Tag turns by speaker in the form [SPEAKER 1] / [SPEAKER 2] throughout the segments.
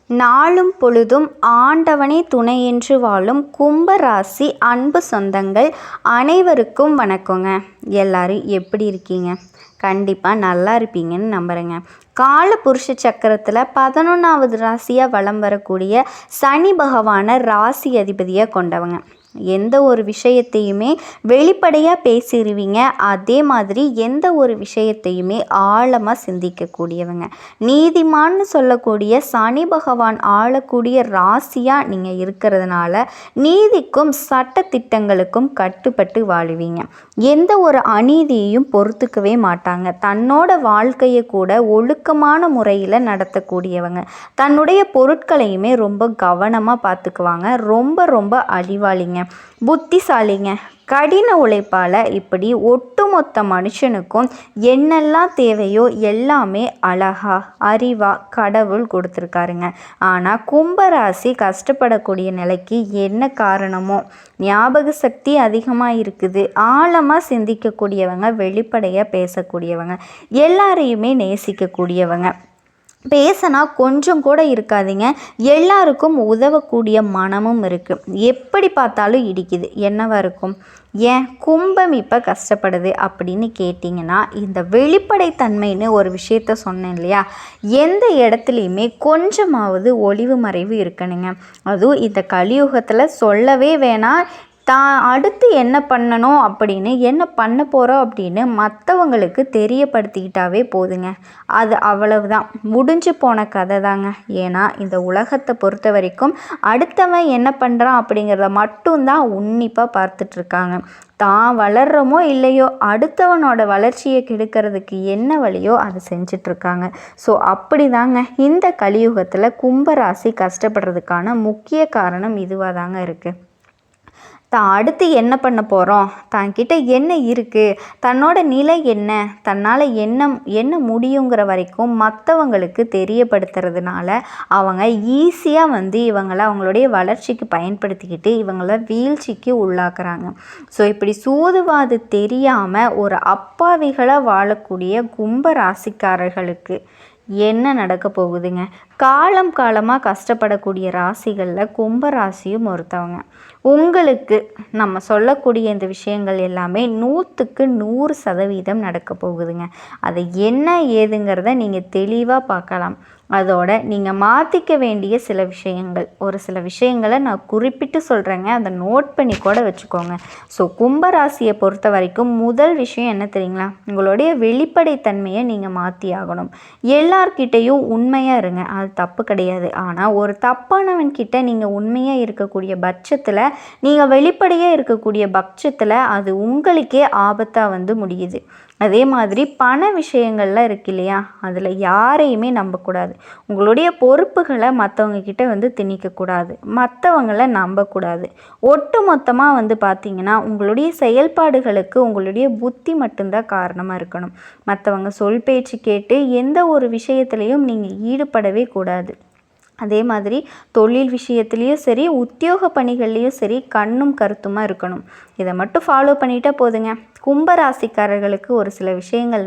[SPEAKER 1] நாளும் பொழுதும் ஆண்டவனே துணையென்று வாழும் கும்பராசி அன்பு சொந்தங்கள் அனைவருக்கும் வணக்கங்க. எல்லாரும் எப்படி இருக்கீங்க? கண்டிப்பாக நல்லா இருப்பீங்கன்னு நம்புகிறேங்க. கால புருஷ சக்கரத்தில் 11வது ராசியாக வலம் வரக்கூடிய சனி பகவானை ராசி அதிபதியாக கொண்டவங்க. எந்த ஒரு விஷயத்தையுமே வெளிப்படையாக பேசிடுவீங்க. அதே மாதிரி எந்த ஒரு விஷயத்தையுமே ஆழமாக சிந்திக்கக்கூடியவங்க. நீதிமான்னு சொல்லக்கூடிய சனி பகவான் ஆளக்கூடிய ராசியாக நீங்கள் இருக்கிறதுனால நீதிக்கும் சட்ட திட்டங்களுக்கும் கட்டுப்பட்டு வாழுவீங்க. எந்த ஒரு அநீதியையும் பொறுத்துக்கவே மாட்டாங்க. தன்னோட வாழ்க்கையை கூட ஒழுக்கமான முறையில் நடத்தக்கூடியவங்க. தன்னுடைய பொருட்களையுமே ரொம்ப கவனமாக பார்த்துக்குவாங்க. ரொம்ப அறிவாளிங்க, புத்திசாலிங்க. கடின உழைப்பால் இப்படி ஒட்டுமொத்த மனுஷனுக்கும் என்னெல்லாம் தேவையோ எல்லாமே அழகா அறிவாக கடவுள் கொடுத்துருக்காருங்க. ஆனால் கும்பராசி கஷ்டப்படக்கூடிய நிலைக்கு என்ன காரணமோ, ஞாபக சக்தி அதிகமாக இருக்குது, ஆழமாக சிந்திக்கக்கூடியவங்க, வெளிப்படையாக பேசக்கூடியவங்க, எல்லாரையுமே நேசிக்கக்கூடியவங்க. பேசினா கொஞ்சம் கூட இருக்காதீங்க. எல்லாருக்கும் உதவக்கூடிய மனமும் இருக்குது. எப்படி பார்த்தாலும் இடிக்குது. என்னவா இருக்கும்? ஏன் கும்பம் இப்போ கஷ்டப்படுது அப்படின்னு கேட்டிங்கன்னா, இந்த வெளிப்படைத்தன்மைன்னு ஒரு விஷயத்த சொன்னேன் இல்லையா? எந்த இடத்துலையுமே கொஞ்சமாவது ஒளிவு மறைவு இருக்கணுங்க. அதுவும் இந்த கலியுகத்தில் சொல்லவே வேணாம். தான் அடுத்து என்ன பண்ணணும் அப்படின்னு, என்ன பண்ண போகிறோம் அப்படின்னு மற்றவங்களுக்கு தெரியப்படுத்திக்கிட்டாவே போதுங்க. அது அவ்வளவுதான், முடிஞ்சு போன கதை தாங்க. ஏன்னா இந்த உலகத்தை பொறுத்த வரைக்கும் அடுத்தவன் என்ன பண்ணுறான் அப்படிங்கிறத மட்டும்தான் உன்னிப்பாக பார்த்துட்ருக்காங்க. தான் வளர்கிறோமோ இல்லையோ, அடுத்தவனோட வளர்ச்சியை கெடுக்கிறதுக்கு என்ன வழியோ அதை செஞ்சிட்ருக்காங்க. ஸோ அப்படி தாங்க இந்த கலியுகத்தில் கும்பராசி கஷ்டப்படுறதுக்கான முக்கிய காரணம் இதுவாக தாங்க இருக்குது. தான் அடுத்து என்ன பண்ண போகிறோம், தன்கிட்ட என்ன இருக்குது, தன்னோட நிலை என்ன, தன்னால் என்ன முடியுங்கிற வரைக்கும் மற்றவங்களுக்கு தெரியப்படுத்துறதுனால அவங்க ஈஸியாக இவங்களை அவங்களுடைய வளர்ச்சிக்கு பயன்படுத்திக்கிட்டு இவங்கள வீழ்ச்சிக்கு உள்ளாக்குறாங்க. ஸோ இப்படி சூதுவாது தெரியாமல் ஒரு அப்பாவிகளாக வாழக்கூடிய கும்ப ராசிக்காரர்களுக்கு என்ன நடக்க போகுதுங்க? காலமாக கஷ்டப்படக்கூடிய ராசிகளில் கும்ப ராசியும் ஒருத்தவங்க. உங்களுக்கு நம்ம சொல்லக்கூடிய இந்த விஷயங்கள் எல்லாமே 100க்கு 100% நடக்க போகுதுங்க. அது என்ன ஏதுங்கிறத நீங்கள் தெளிவாக பார்க்கலாம். அதோட நீங்கள் மாற்றிக்க வேண்டிய சில விஷயங்கள், ஒரு சில விஷயங்களை நான் குறிப்பிட்டு சொல்கிறேங்க, அதை நோட் பண்ணி கூட வச்சுக்கோங்க. ஸோ கும்பராசியை பொறுத்த வரைக்கும் முதல் விஷயம் என்ன தெரியுங்களா? உங்களுடைய வெளிப்படைத்தன்மையை நீங்கள் மாற்றி ஆகணும். எல்லார்கிட்டையும் உண்மையாக இருங்க, அது தப்பு கிடையாது. ஆனால் ஒரு தப்பானவன்கிட்ட நீங்கள் உண்மையாக இருக்கக்கூடிய பட்சத்தில், நீங்கள் வெளிப்படையாக இருக்கக்கூடிய பட்சத்தில் அது உங்களுக்கே ஆபத்தாக முடியுது. அதே மாதிரி பண விஷயங்கள்லாம் இருக்கு இல்லையா? அதில் யாரையுமே நம்பக்கூடாது. உங்களுடைய பொறுப்புகளை மற்றவங்க கிட்ட திணிக்கக்கூடாது. மற்றவங்களை நம்பக்கூடாது. ஒட்டு மொத்தமாக பார்த்திங்கன்னா உங்களுடைய செயல்பாடுகளுக்கு உங்களுடைய புத்தி மட்டும்தான் காரணமாக இருக்கணும். மற்றவங்க சொல் பேச்சு கேட்டு எந்த ஒரு விஷயத்துலையும் நீங்கள் ஈடுபடவே கூடாது. அதே மாதிரி தொழில் விஷயத்துலேயும் சரி, உத்தியோக பணிகள்லேயும் சரி கண்ணும் கருத்துமாக இருக்கணும். இதை மட்டும் ஃபாலோ பண்ணிட்டா போதுங்க. கும்பராசிக்காரர்களுக்கு ஒரு சில விஷயங்கள்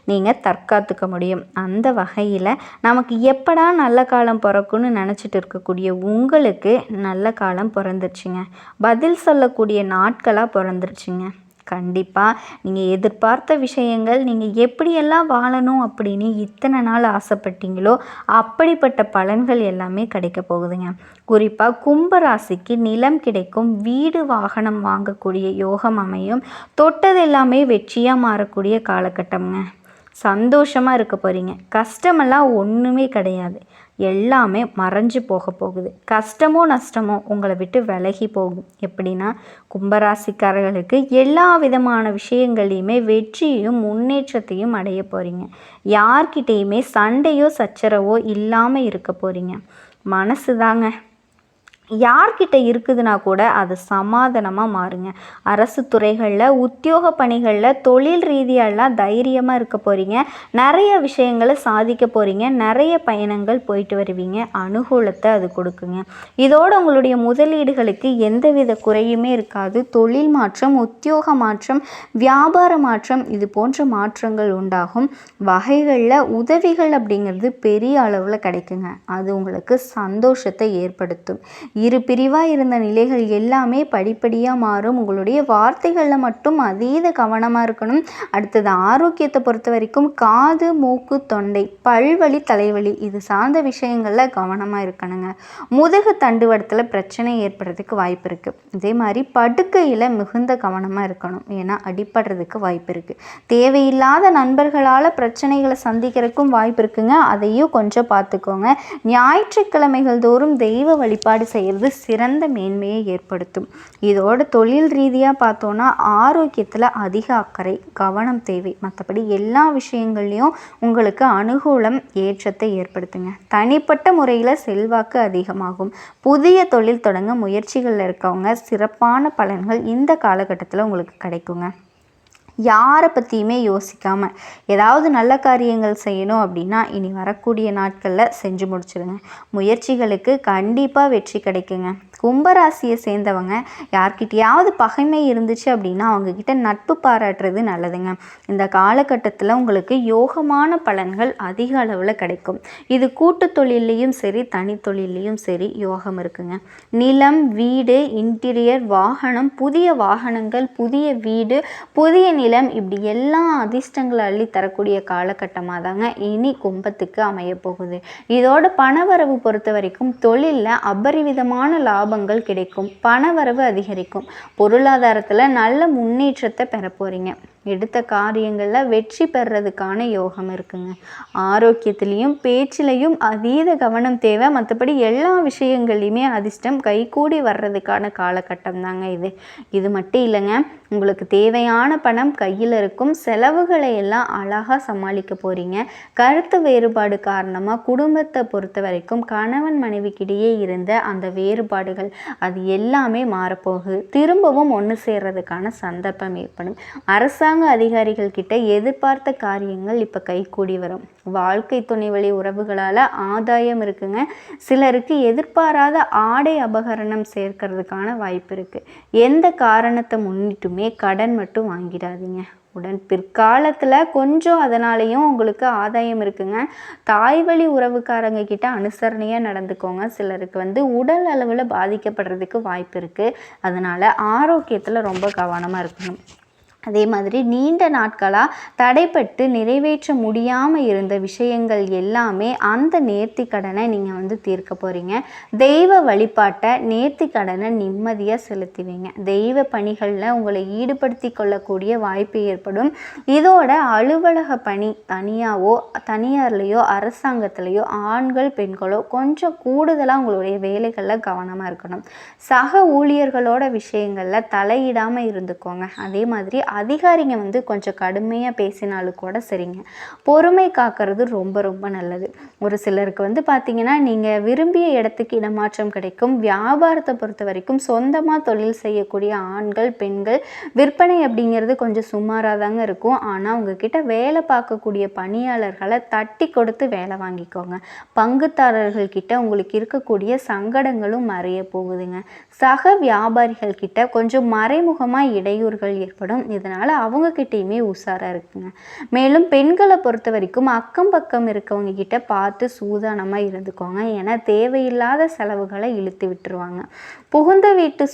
[SPEAKER 1] நீங்கள் தற்காத்துக்க முடியும். அந்த வகையில் நமக்கு எப்படா நல்ல காலம் பிறக்குன்னு நினச்சிட்டு இருக்கக்கூடிய உங்களுக்கு நல்ல காலம் பிறந்துருச்சுங்க. பதில் சொல்லக்கூடிய நாட்களாக பிறந்துருச்சுங்க. கண்டிப்பாக நீங்கள் எதிர்பார்த்த விஷயங்கள், நீங்கள் எப்படியெல்லாம் வாழணும் அப்படின்னு இத்தனை நாள் ஆசைப்பட்டீங்களோ அப்படிப்பட்ட பலன்கள் எல்லாமே கிடைக்க போகுதுங்க. குறிப்பாக கும்பராசிக்கு நிலம் கிடைக்கும், வீடு வாகனம் வாங்கக்கூடிய யோகம் அமையும், தொட்டது எல்லாமே வெற்றியாக மாறக்கூடிய காலகட்டம்ங்க. சந்தோஷமாக இருக்க போகிறீங்க. கஷ்டமெல்லாம் ஒன்றுமே கிடையாது. எல்லாமே மறைஞ்சு போக போகுது. கஷ்டமோ நஷ்டமோ உங்களை விட்டு விலகி போகும். எப்படின்னா, கும்பராசிக்காரர்களுக்கு எல்லா விதமான விஷயங்களையுமே வெற்றியையும் முன்னேற்றத்தையும் அடைய போகிறீங்க. யார்கிட்டையுமே சண்டையோ சச்சரவோ இல்லாமல் இருக்க போகிறீங்க. மனசு தாங்க யார்கிட்ட இருக்குதுன்னா கூட அது சமாதானமாக மாறுங்க. அரசு துறைகளில், உத்தியோக பணிகளில், தொழில் ரீதியாலாம் தைரியமாக இருக்க போகிறீங்க. நிறைய விஷயங்களை சாதிக்க போகிறீங்க. நிறைய பயணங்கள் போயிட்டு வருவீங்க. அனுகூலத்தை அது கொடுக்குங்க. இதோடு உங்களுடைய முதலீடுகளுக்கு எந்தவித குறையுமே இருக்காது. தொழில் மாற்றம், உத்தியோக மாற்றம், வியாபார மாற்றம் இது போன்ற மாற்றங்கள் உண்டாகும். வகைகளில் உதவிகள் அப்படிங்கிறது பெரிய அளவில் கிடைக்குங்க. அது உங்களுக்கு சந்தோஷத்தை ஏற்படுத்தும். இரு பிரிவாக இருந்த நிலைகள் எல்லாமே படிப்படியாக மாறும். உங்களுடைய வார்த்தைகளில் மட்டும் அதீத கவனமாக இருக்கணும். அடுத்தது ஆரோக்கியத்தை பொறுத்த வரைக்கும் காது, மூக்கு, தொண்டை, பல்வலி, தலைவலி இது சார்ந்த விஷயங்களில் கவனமாக இருக்கணுங்க. முதுகு தண்டுவடத்தில் பிரச்சனை ஏற்படுறதுக்கு வாய்ப்பு இருக்குது. இதே மாதிரி படுக்கையில் மிகுந்த கவனமாக இருக்கணும். ஏன்னா அடிப்படுறதுக்கு வாய்ப்பு இருக்குது. தேவையில்லாத நண்பர்களால் பிரச்சனைகளை சந்திக்கிறதுக்கும் வாய்ப்பு இருக்குங்க. அதையும் கொஞ்சம் பார்த்துக்கோங்க. ஞாயிற்றுக்கிழமைகள் தோறும் தெய்வ வழிபாடு செய்கிறது சிறந்த மேன்மையை ஏற்படுத்தும். இதோட தொழில் ரீதியாக பார்த்தோன்னா ஆரோக்கியத்தில் அதிக அக்கறை, கவனம் தேவை. மற்றபடி எல்லா விஷயங்கள்லையும் உங்களுக்கு அனுகூலம், ஏற்றத்தை ஏற்படுத்துங்க. தனிப்பட்ட முறையில் செல்வாக்கு அதிகமாகும். புதிய தொழில் தொடங்க முயற்சிகளில் இருக்கவங்க சிறப்பான பலன்கள் இந்த காலகட்டத்தில் உங்களுக்கு கிடைக்குங்க. யாரை பற்றியுமே யோசிக்காமல் ஏதாவது நல்ல காரியங்கள் செய்யணும் அப்படின்னா இனி வரக்கூடிய நாட்களில் செஞ்சு முடிச்சிடுங்க. முயற்சிகளுக்கு கண்டிப்பாக வெற்றி கிடைக்குங்க. கும்பராசியை சேர்ந்தவங்க யார்கிட்டையாவது பகைமை இருந்துச்சு அப்படின்னா அவங்கக்கிட்ட நட்பு பாராட்டுறது நல்லதுங்க. இந்த காலகட்டத்தில் உங்களுக்கு யோகமான பலன்கள் அதிக அளவில் கிடைக்கும். இது கூட்டு தொழிலையும் சரி, தனி தொழிலையும் சரி யோகம் இருக்குங்க. நிலம், வீடு, இன்டீரியர், வாகனம், புதிய வாகனங்கள், புதிய வீடு, புதிய நிலம் இப்படி எல்லா அதிர்ஷ்டங்களை அள்ளி தரக்கூடிய காலகட்டமாக தாங்க இனி கும்பத்துக்கு அமைய போகுது. இதோட பணவரவு பொறுத்த வரைக்கும் தொழிலில் அபரிவிதமான லாபங்கள் கிடைக்கும். பணவரவு அதிகரிக்கும். பொருளாதாரத்தில் நல்ல முன்னேற்றத்தை பெற போகிறீங்க. எடுத்த காரியங்களில் வெற்றி பெறதுக்கான யோகம் இருக்குங்க. ஆரோக்கியத்திலையும் பேச்சிலையும் அதீத கவனம் தேவை. மற்றபடி எல்லா விஷயங்கள்லையுமே அதிர்ஷ்டம் கைகூடி வர்றதுக்கான காலகட்டம் தாங்க இது மட்டும் இல்லைங்க. உங்களுக்கு தேவையான பணம் கையில் இருக்கும். செலவுகளை எல்லாம் அழகாக சமாளிக்க போகிறீங்க. கருத்து வேறுபாடு காரணமாக குடும்பத்தை பொறுத்த வரைக்கும் கணவன் மனைவிக்கிடையே இருந்த அந்த வேறுபாடுகள் அது எல்லாமே மாறப்போகுது. திரும்பவும் ஒன்று சேர்றதுக்கான சந்தர்ப்பம் ஏற்படும். அரசாங்க அதிகாரிகள் கிட்ட எதிர்பார்த்த காரியங்கள் இப்போ கைகூடி வரும். வாழ்க்கை துணை வழி உறவுகளால் ஆதாயம் இருக்குங்க. சிலருக்கு எதிர்பாராத ஆடை அபகரணம் சேர்க்கறதுக்கான வாய்ப்பு இருக்குது. எந்த காரணத்தை முன்னிட்டுமே கடன் மட்டும் வாங்கிடாதீங்க. உடன் பிற்காலத்தில் கொஞ்சம் அதனாலேயும் உங்களுக்கு ஆதாயம் இருக்குங்க. தாய் வழி உறவுக்காரங்க கிட்ட அனுசரணையாக நடந்துக்கோங்க. சிலருக்கு உடல் அளவில் பாதிக்கப்படுறதுக்கு வாய்ப்பு இருக்குது. அதனால் ஆரோக்கியத்தில் ரொம்ப கவனமாக இருக்கணும். அதே மாதிரி நீண்ட நாட்களாக தடைப்பட்டு நிறைவேற்ற முடியாமல் இருந்த விஷயங்கள் எல்லாமே அந்த நேர்த்தி கடனை நீங்கள் தீர்க்க போகிறீங்க. தெய்வ வழிபாட்டை நேர்த்தி கடனை நிம்மதியாக செலுத்துவீங்க. தெய்வ பணிகளில் உங்களை ஈடுபடுத்தி கொள்ளக்கூடிய வாய்ப்பு ஏற்படும். இதோட அலுவலக பணி தனியார்லேயோ அரசாங்கத்திலேயோ ஆண்கள் பெண்களோ கொஞ்சம் கூடுதலாக உங்களுடைய வேலைகளில் கவனமாக இருக்கணும். சக ஊழியர்களோட விஷயங்களில் தலையிடாமல் இருந்துக்கோங்க. அதே மாதிரி அதிகாரிங்க கொஞ்சம் கடுமையாக பேசினாலும் கூட சரிங்க. பொறுமை காக்கிறது ரொம்ப ரொம்ப நல்லது. ஒரு சிலருக்கு பார்த்தீங்கன்னா நீங்கள் விரும்பிய இடத்துக்கு இடமாற்றம் கிடைக்கும். வியாபாரத்தை பொறுத்த வரைக்கும் சொந்தமாக தொழில் செய்யக்கூடிய ஆண்கள் பெண்கள் விற்பனை அப்படிங்கிறது கொஞ்சம் சுமாராக தாங்க இருக்கும். ஆனால் உங்ககிட்ட வேலை பார்க்கக்கூடிய பணியாளர்களை தட்டி கொடுத்து வேலை வாங்கிக்கோங்க. பங்குதாரர்கள் கிட்ட உங்களுக்கு இருக்கக்கூடிய சங்கடங்களும் மறைய போகுதுங்க. சக வியாபாரிகள் கிட்ட கொஞ்சம் மறைமுகமாக இடையூறுகள் ஏற்படும். இதனால் அவங்கக்கிட்டையுமே உஷாராக இருக்குங்க. மேலும் பெண்களை பொறுத்த வரைக்கும் அக்கம் பக்கம் இருக்கவங்க கிட்ட பார்த்து சூதானமாக இருந்துக்கோங்க. ஏன்னா தேவையில்லாத செலவுகளை இழுத்து விட்டுருவாங்க. புகுந்த வீட்டு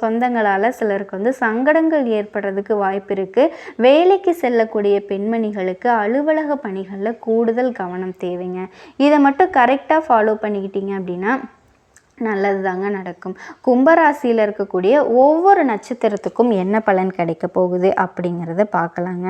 [SPEAKER 1] சொந்தங்களால் சிலருக்கு சங்கடங்கள் ஏற்படுறதுக்கு வாய்ப்பு இருக்குது. வேலைக்கு செல்லக்கூடிய பெண்மணிகளுக்கு அலுவலக பணிகளில் கூடுதல் கவனம் தேவைங்க. இதை மட்டும் கரெக்டாக ஃபாலோ பண்ணிக்கிட்டீங்க அப்படின்னா நல்லது தாங்க நடக்கும். கும்பராசியில் இருக்கக்கூடிய ஒவ்வொரு நட்சத்திரத்துக்கும் என்ன பலன் கிடைக்க போகுது அப்படிங்கிறத பார்க்கலாங்க.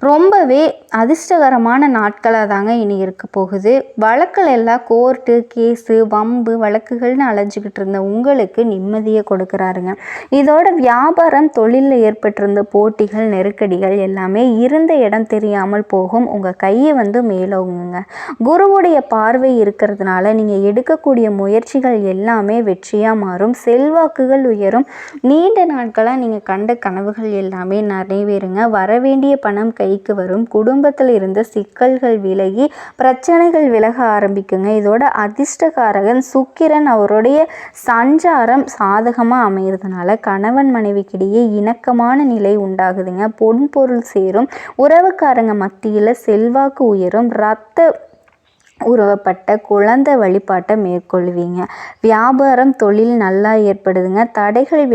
[SPEAKER 1] ரொம்பவே அதிர்ஷ்டகரமான நாட்களாக தாங்க இனி இருக்க போகுது. வழக்கில் எல்லாம் கோர்ட்டு கேஸு வம்பு வழக்குகள்னு அலைஞ்சிக்கிட்டு இருந்த உங்களுக்கு நிம்மதியை கொடுக்குறாருங்க. இதோட வியாபாரம் தொழிலில் ஏற்பட்டிருந்த போட்டிகள் நெருக்கடிகள் எல்லாமே இருந்த இடம் தெரியாமல் போகும். உங்கள் கையை மேலோங்குங்க. குருவுடைய பார்வை இருக்கிறதுனால நீங்கள் எடுக்கக்கூடிய முயற்சிகள் எல்லாமே வெற்றியாக மாறும். செல்வாக்குகள் உயரும். நீண்ட நாட்களாக நீங்கள் கண்ட கனவுகள் எல்லாமே நிறைவேறுங்க. வரவேண்டிய பணம் கைக்கு வரும். குடும்பத்தில் இருந்த சிக்கல்கள் விலகி பிரச்சனைகள் விலக ஆரம்பிக்குங்க. இதோட அதிர்ஷ்டகாரகன் சுக்கிரன் அவருடைய சஞ்சாரம் சாதகமாக அமைகிறதுனால கணவன் மனைவிக்கிடையே இணக்கமான நிலை உண்டாகுதுங்க. பொன் பொருள் சேரும். உறவுக்காரங்க மத்தியில் செல்வாக்கு உயரும். உருவப்பட்ட குழந்தை வழிபாட்டை மேற்கொள்வீங்க. வியாபாரம் தொழில் நல்லா ஏற்படுதுங்க. தடைகள்